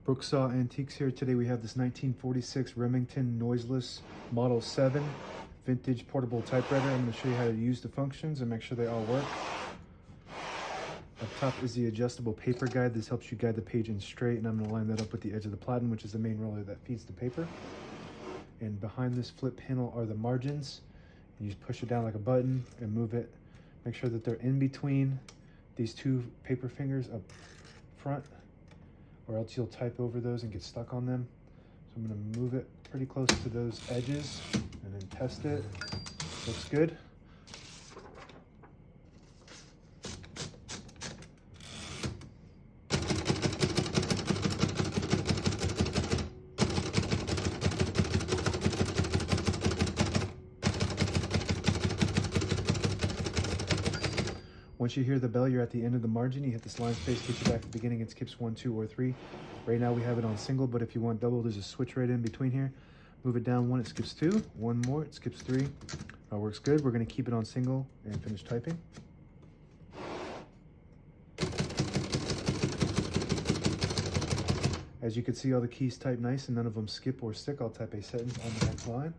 Brooksaw Antiques here. Today we have this 1946 Remington Noiseless Model 7 vintage portable typewriter. I'm going to show you how to use the functions and make sure they all work. Up top is the adjustable paper guide. This helps you guide the page in straight, and I'm going to line that up with the edge of the platen, which is the main roller that feeds the paper. And behind this flip panel are the margins. You just push it down like a button and move it. Make sure that they're in between these two paper fingers up front, or else you'll type over those and get stuck on them. So I'm going to move it pretty close to those edges and then test it. Looks good. Once you hear the bell, you're at the end of the margin. You hit this line space, get you back to the beginning. It skips 1, 2, or 3. Right now we have it on single, but if you want double, there's a switch right in between here. Move it down 1, it skips 2. 1 more, it skips 3. Works good. We're going to keep it on single and finish typing. As you can see, all the keys type nice and none of them skip or stick. I'll type a sentence on the next line.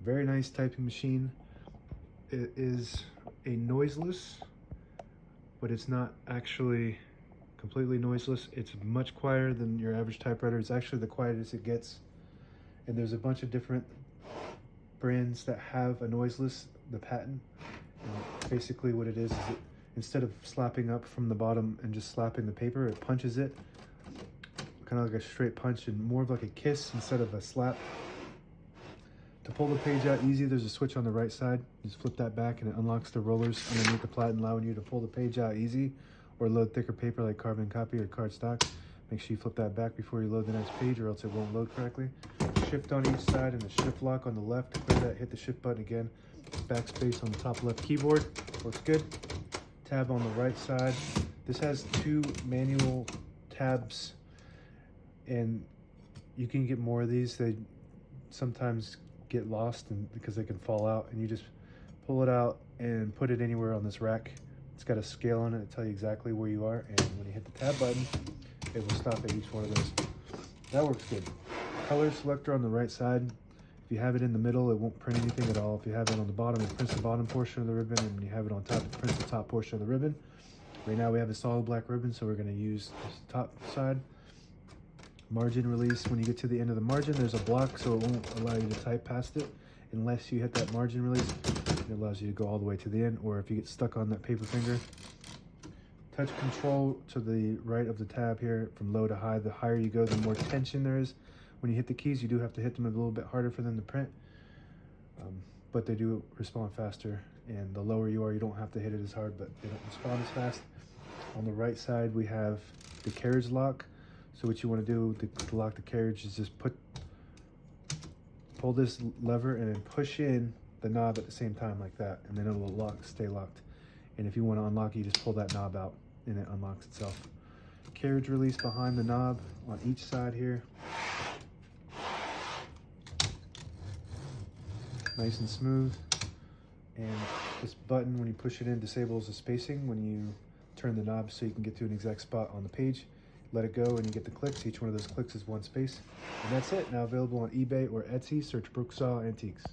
Very nice typing machine. It is a noiseless, but it's not actually completely noiseless. It's much quieter than your average typewriter. It's actually the quietest it gets. And there's a bunch of different brands that have a noiseless, the patent. Basically what it is it, instead of slapping up from the bottom and just slapping the paper, it punches it, kind of like a straight punch, and more of like a kiss instead of a slap. To pull the page out easy, there's a switch on the right side. You just flip that back and it unlocks the rollers underneath the platen, allowing you to pull the page out easy or load thicker paper like carbon copy or cardstock. Make sure you flip that back before you load the next page, or else it won't load correctly. Shift on each side and the shift lock on the left. To clear that, hit the shift button again. Backspace on the top left keyboard. Works good. Tab on the right side. This has 2 manual tabs, and you can get more of these. They sometimes get lost because they can fall out, and you just pull it out and put it anywhere on this rack. It's got a scale on it to tell you exactly where you are, and when you hit the tab button, it will stop at each one of those. That works good. Color selector on the right side. If you have it in the middle, it won't print anything at all. If you have it on the bottom, it prints the bottom portion of the ribbon, and when you have it on top, it prints the top portion of the ribbon. Right now we have a solid black ribbon, so we're going to use this top side. Margin release. When you get to the end of the margin, there's a block, so it won't allow you to type past it unless you hit that margin release. It allows you to go all the way to the end, or if you get stuck on that paper finger. Touch control to the right of the tab here from low to high. The higher you go, the more tension there is. When you hit the keys, you do have to hit them a little bit harder for them to print, but they do respond faster. And the lower you are, you don't have to hit it as hard, but they don't respond as fast. On the right side, we have the carriage lock. So what you want to do to lock the carriage is just pull this lever and then push in the knob at the same time like that, and then it will stay locked. And if you want to unlock it, you just pull that knob out and it unlocks itself. Carriage release behind the knob on each side here. Nice and smooth. And this button, when you push it in, disables the spacing when you turn the knob, so you can get to an exact spot on the page. Let it go and you get the clicks. Each one of those clicks is 1 space. And that's it. Now available on eBay or Etsy. Search Brooksaw Antiques.